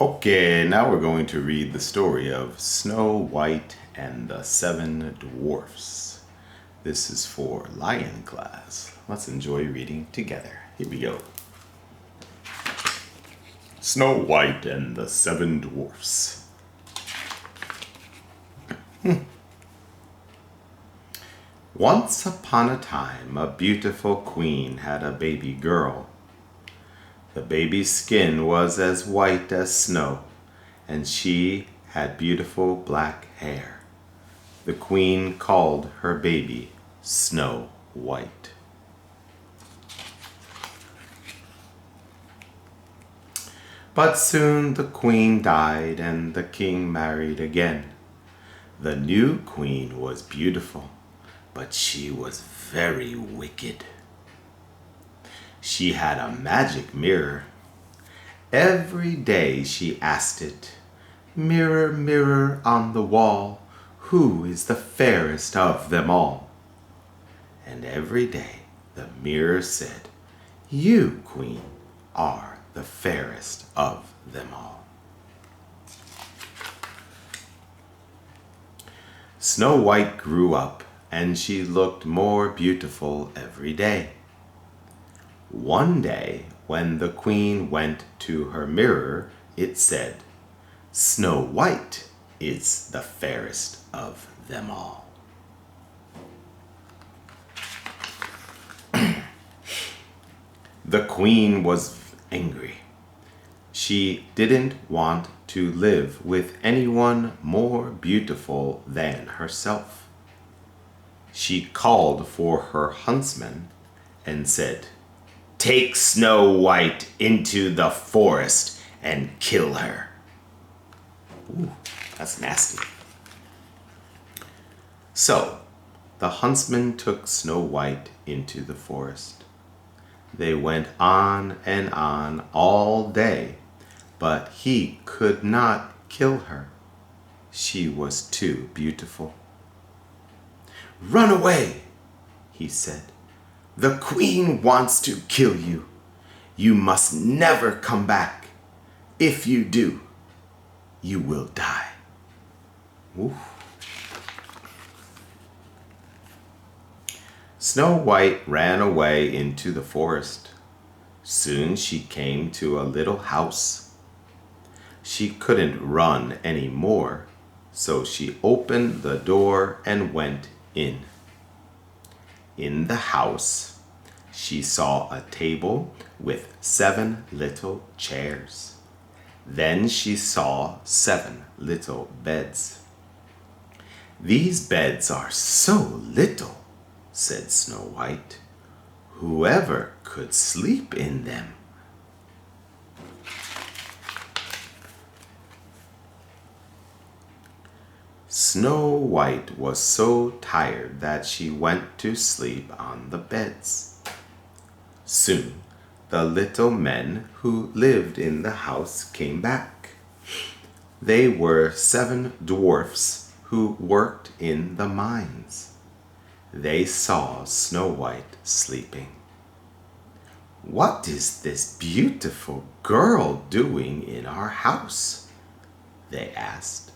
Okay, now we're going to read the story of Snow White and the Seven Dwarfs. This is for Lion class. Let's enjoy reading together. Here we go. Snow White and the Seven Dwarfs. Once upon a time, a beautiful queen had a baby girl. The baby's skin was as white as snow, and she had beautiful black hair. The queen called her baby Snow White. But soon the queen died and the king married again. The new queen was beautiful, but she was very wicked. She had a magic mirror. Every day she asked it, "Mirror, mirror on the wall, who is the fairest of them all?" And every day the mirror said, "You, queen, are the fairest of them all." Snow White grew up, and she looked more beautiful every day. One day, when the queen went to her mirror, it said, "Snow White is the fairest of them all." The queen was angry. She didn't want to live with anyone more beautiful than herself. She called for her huntsman and said, "Take Snow White into the forest and kill her." Ooh, that's nasty. So, the huntsman took Snow White into the forest. They went on and on all day, but he could not kill her. She was too beautiful. "Run away," he said. "The queen wants to kill you. You must never come back. If you do, you will die." Ooh. Snow White ran away into the forest. Soon she came to a little house. She couldn't run any more, so she opened the door and went in. In the house, she saw a table with 7 little chairs. Then she saw 7 little beds. "These beds are so little," said Snow White. "Whoever could sleep in them?" Snow White was so tired that she went to sleep on the beds. Soon, the little men who lived in the house came back. They were 7 dwarfs who worked in the mines. They saw Snow White sleeping. "What is this beautiful girl doing in our house?" they asked.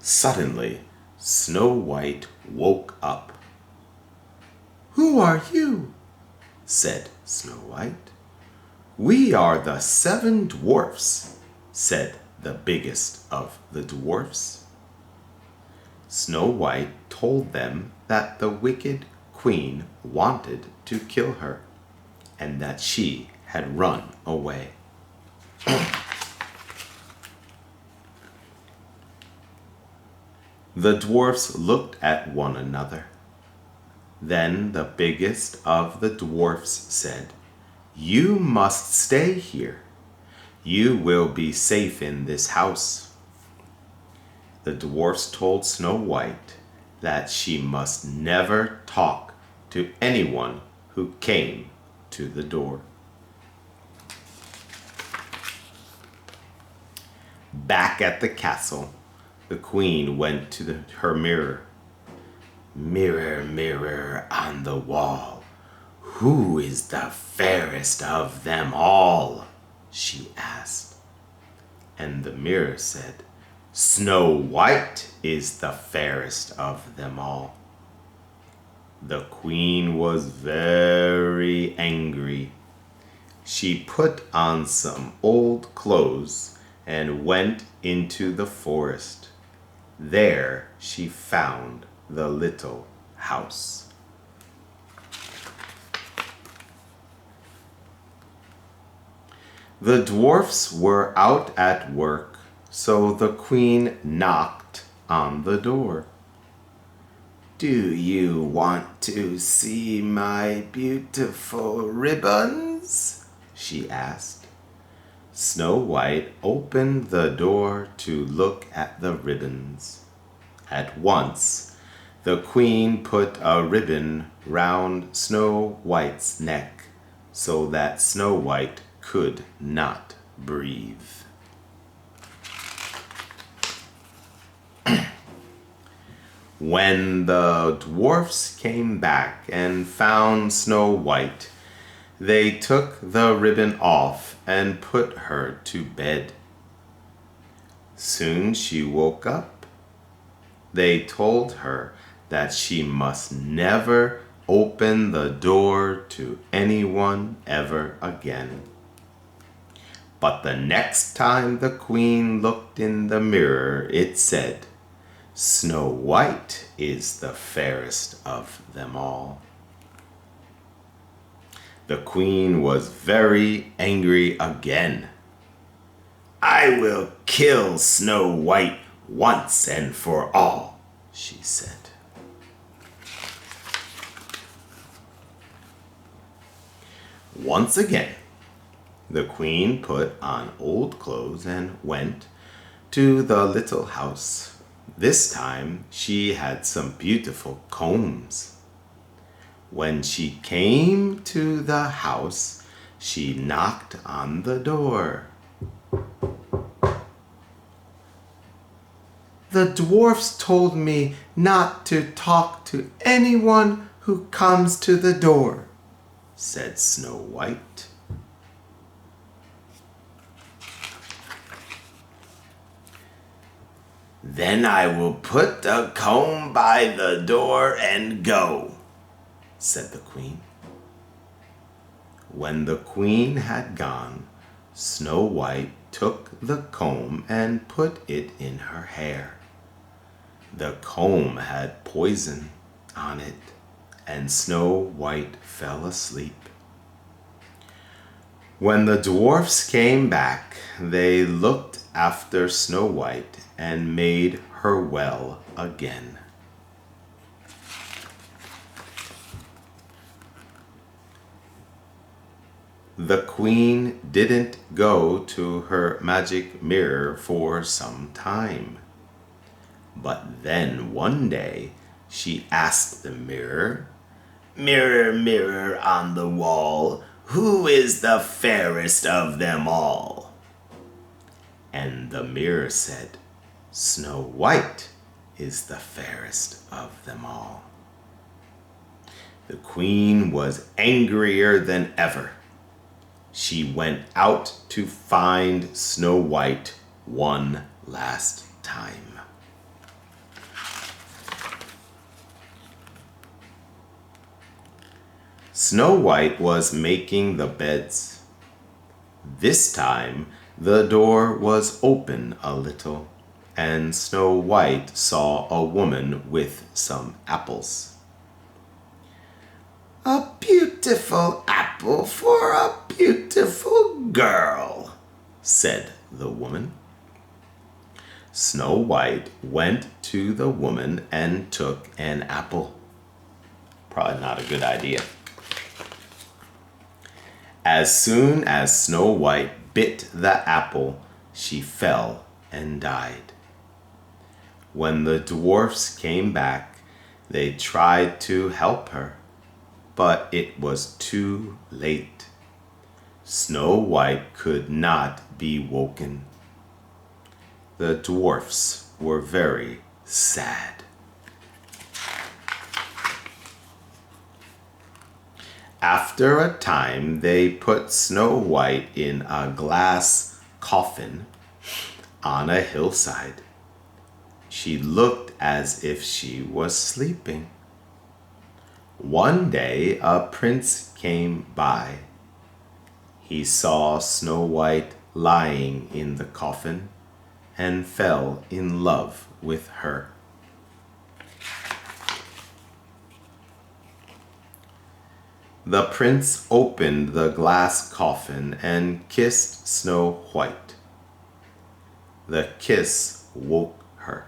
Suddenly, Snow White woke up. "Who are you?" said Snow White. "We are the 7 dwarfs," said the biggest of the dwarfs. Snow White told them that the wicked queen wanted to kill her, and that she had run away. The dwarfs looked at one another. Then the biggest of the dwarfs said, "You must stay here. You will be safe in this house." The dwarfs told Snow White that she must never talk to anyone who came to the door. Back at the castle, the queen went to her mirror. "Mirror, mirror on the wall, "Who is the fairest of them all?" she asked. And the mirror said, "Snow White is the fairest of them all." The queen was very angry. She put on some old clothes and went into the forest. There she found the little house. The dwarfs were out at work, so the queen knocked on the door. "Do you want to see my beautiful ribbons?" she asked. Snow White opened the door to look at the ribbons. At once, the queen put a ribbon round Snow White's neck so that Snow White could not breathe. When the dwarfs came back and found Snow White, they took the ribbon off and put her to bed. Soon she woke up. They told her that she must never open the door to anyone ever again. But the next time the queen looked in the mirror, it said, "Snow White is the fairest of them all." The queen was very angry again. "I will kill Snow White once and for all," she said. Once again, the queen put on old clothes and went to the little house. This time she had some beautiful combs. When she came to the house, she knocked on the door. "The dwarfs told me not to talk to anyone who comes to the door," said Snow White. "Then I will put the comb by the door and go," said the queen. When the queen had gone, Snow White took the comb and put it in her hair. The comb had poison on it, and Snow White fell asleep. When the dwarfs came back, they looked after Snow White and made her well again. The queen didn't go to her magic mirror for some time. But then one day she asked the mirror, "Mirror, mirror on the wall, who is the fairest of them all?" And the mirror said, "Snow White is the fairest of them all." The queen was angrier than ever. She went out to find Snow White one last time. Snow White was making the beds. This time the door was open a little, and Snow White saw a woman with some apples. "A beautiful apple for a beautiful girl," said the woman. Snow White went to the woman and took an apple. Probably not a good idea. As soon as Snow White bit the apple, she fell and died. When the dwarfs came back, they tried to help her, but it was too late. Snow White could not be woken. The dwarfs were very sad. After a time, they put Snow White in a glass coffin on a hillside. She looked as if she was sleeping. One day, a prince came by. He saw Snow White lying in the coffin and fell in love with her. The prince opened the glass coffin and kissed Snow White. The kiss woke her.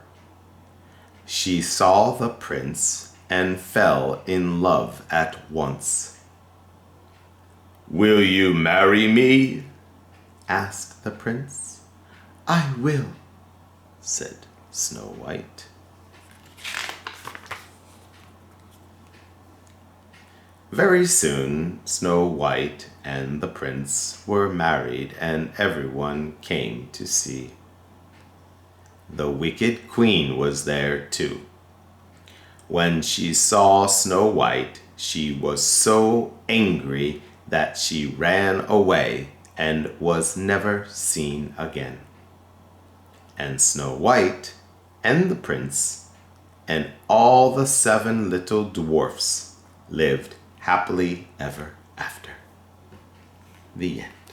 She saw the prince and fell in love at once. "Will you marry me?" asked the prince. "I will," said Snow White. Very soon, Snow White and the prince were married, and everyone came to see. The wicked queen was there too. When she saw Snow White, she was so angry that she ran away and was never seen again. And Snow White and the prince and all the 7 little dwarfs lived happily ever after. The end.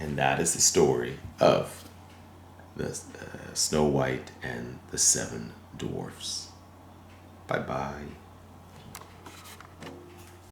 And that is the story of the Snow White and the 7 dwarfs. Bye-bye.